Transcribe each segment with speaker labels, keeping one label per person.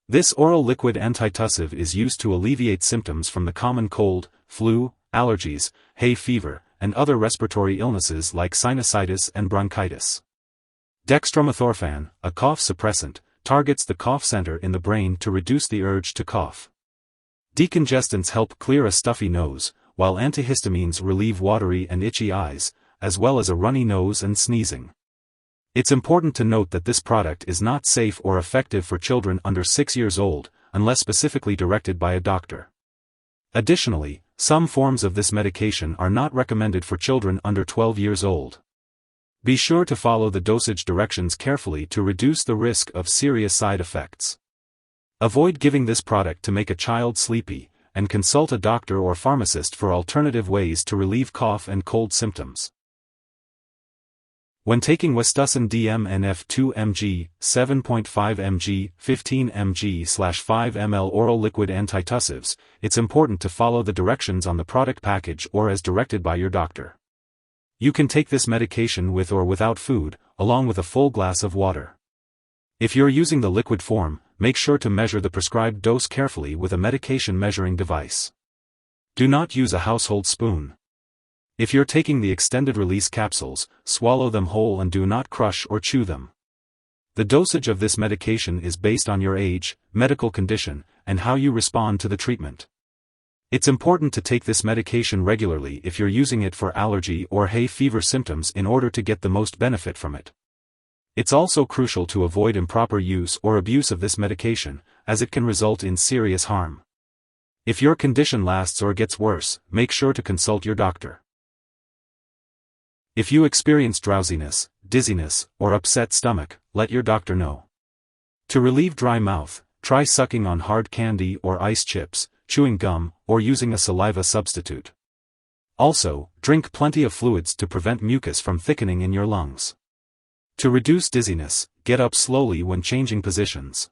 Speaker 1: This oral liquid antitussive is used to alleviate symptoms from the common cold, flu, allergies, hay fever, and other respiratory illnesses like sinusitis and bronchitis. Dextromethorphan, a cough suppressant, targets the cough center in the brain to reduce the urge to cough. Decongestants help clear a stuffy nose, while antihistamines relieve watery and itchy eyes, as well as a runny nose and sneezing. It's important to note that this product is not safe or effective for children under 6 years old, unless specifically directed by a doctor. Additionally, some forms of this medication are not recommended for children under 12 years old. Be sure to follow the dosage directions carefully to reduce the risk of serious side effects. Avoid giving this product to make a child sleepy, and consult a doctor or pharmacist for alternative ways to relieve cough and cold symptoms. When taking Westussin DMNF2 Mg-7.5 Mg-15 Mg/5 ml oral liquid antitussives, it's important to follow the directions on the product package or as directed by your doctor. You can take this medication with or without food, along with a full glass of water. If you're using the liquid form, make sure to measure the prescribed dose carefully with a medication measuring device. Do not use a household spoon. If you're taking the extended-release capsules, swallow them whole and do not crush or chew them. The dosage of this medication is based on your age, medical condition, and how you respond to the treatment. It's important to take this medication regularly if you're using it for allergy or hay fever symptoms in order to get the most benefit from it. It's also crucial to avoid improper use or abuse of this medication, as it can result in serious harm. If your condition lasts or gets worse, make sure to consult your doctor. If you experience drowsiness, dizziness, or upset stomach, let your doctor know. To relieve dry mouth, try sucking on hard candy or ice chips, chewing gum, or using a saliva substitute. Also, drink plenty of fluids to prevent mucus from thickening in your lungs. To reduce dizziness, get up slowly when changing positions.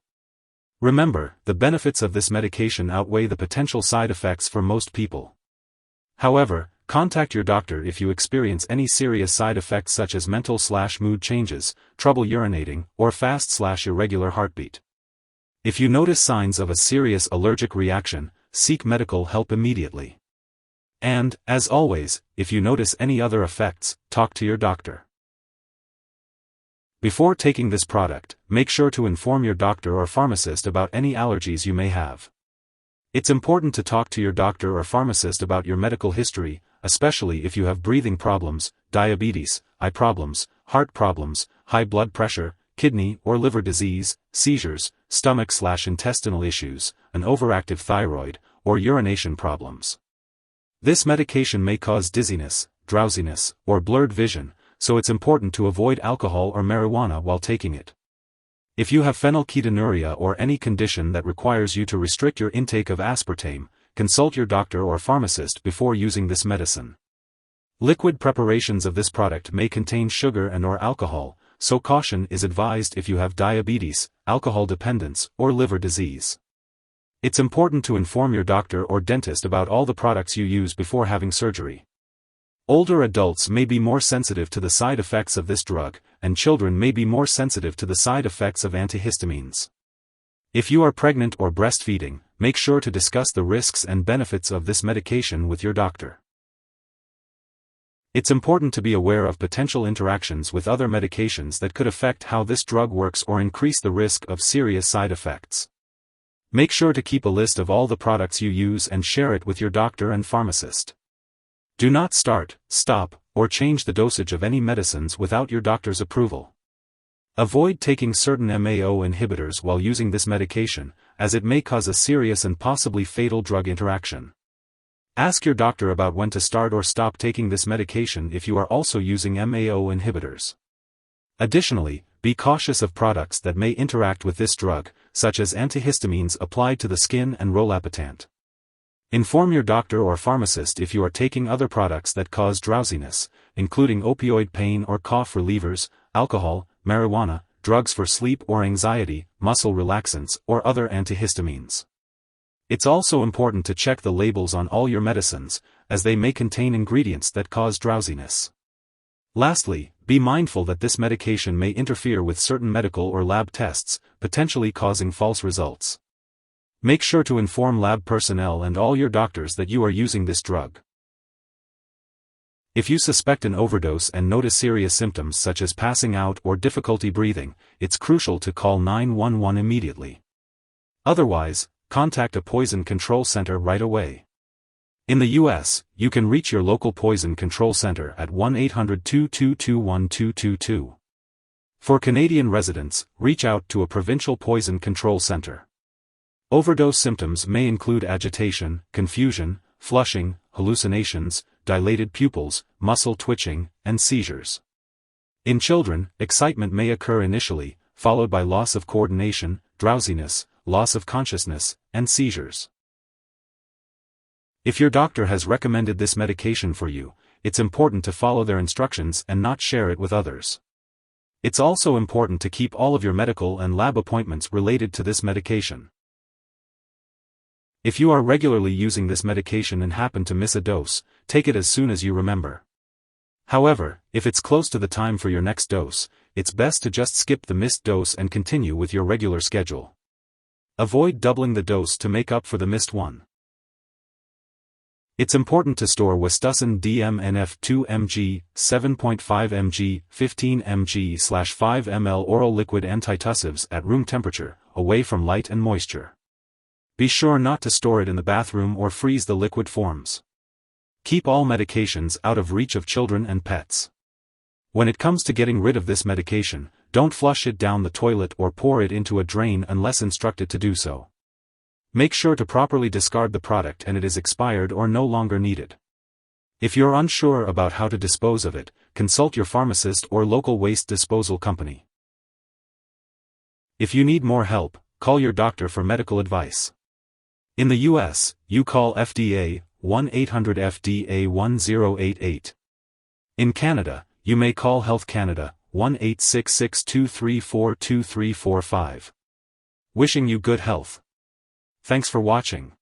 Speaker 1: Remember, the benefits of this medication outweigh the potential side effects for most people. However, contact your doctor if you experience any serious side effects such as mental/mood changes, trouble urinating, or fast/irregular heartbeat. If you notice signs of a serious allergic reaction, seek medical help immediately. And, as always, if you notice any other effects, talk to your doctor. Before taking this product, make sure to inform your doctor or pharmacist about any allergies you may have. It's important to talk to your doctor or pharmacist about your medical history, especially if you have breathing problems, diabetes, eye problems, heart problems, high blood pressure, kidney or liver disease, seizures, stomach/intestinal issues, an overactive thyroid, or urination problems. This medication may cause dizziness, drowsiness, or blurred vision, so it's important to avoid alcohol or marijuana while taking it. If you have phenylketonuria or any condition that requires you to restrict your intake of aspartame, consult your doctor or pharmacist before using this medicine. Liquid preparations of this product may contain sugar and/or alcohol, so caution is advised if you have diabetes, alcohol dependence, or liver disease. It's important to inform your doctor or dentist about all the products you use before having surgery. Older adults may be more sensitive to the side effects of this drug, and children may be more sensitive to the side effects of antihistamines. If you are pregnant or breastfeeding, make sure to discuss the risks and benefits of this medication with your doctor. It's important to be aware of potential interactions with other medications that could affect how this drug works or increase the risk of serious side effects. Make sure to keep a list of all the products you use and share it with your doctor and pharmacist. Do not start, stop, or change the dosage of any medicines without your doctor's approval. Avoid taking certain MAO inhibitors while using this medication, as it may cause a serious and possibly fatal drug interaction. Ask your doctor about when to start or stop taking this medication if you are also using MAO inhibitors. Additionally, be cautious of products that may interact with this drug, such as antihistamines applied to the skin and rolapitant. Inform your doctor or pharmacist if you are taking other products that cause drowsiness, including opioid pain or cough relievers, alcohol, marijuana, drugs for sleep or anxiety, muscle relaxants, or other antihistamines. It's also important to check the labels on all your medicines, as they may contain ingredients that cause drowsiness. Lastly, be mindful that this medication may interfere with certain medical or lab tests, potentially causing false results. Make sure to inform lab personnel and all your doctors that you are using this drug. If you suspect an overdose and notice serious symptoms such as passing out or difficulty breathing, it's crucial to call 911 immediately. Otherwise, contact a poison control center right away. In the US, you can reach your local poison control center at 1-800-222-1222. For Canadian residents, reach out to a provincial poison control center. Overdose symptoms may include agitation, confusion, flushing, hallucinations, dilated pupils, muscle twitching, and seizures. In children, excitement may occur initially, followed by loss of coordination, drowsiness, loss of consciousness, and seizures. If your doctor has recommended this medication for you, it's important to follow their instructions and not share it with others. It's also important to keep all of your medical and lab appointments related to this medication. If you are regularly using this medication and happen to miss a dose, take it as soon as you remember. However, if it's close to the time for your next dose, it's best to just skip the missed dose and continue with your regular schedule. Avoid doubling the dose to make up for the missed one. It's important to store Westussin DMNF2 Mg-7.5 Mg-15 Mg/5 ml oral liquid antitussives at room temperature, away from light and moisture. Be sure not to store it in the bathroom or freeze the liquid forms. Keep all medications out of reach of children and pets. When it comes to getting rid of this medication, don't flush it down the toilet or pour it into a drain unless instructed to do so. Make sure to properly discard the product and it is expired or no longer needed. If you're unsure about how to dispose of it, consult your pharmacist or local waste disposal company. If you need more help, call your doctor for medical advice. In the US, you call FDA, 1-800-FDA-1088. In Canada, you may call Health Canada, 1-866-234-2345. Wishing you good health. Thanks for watching.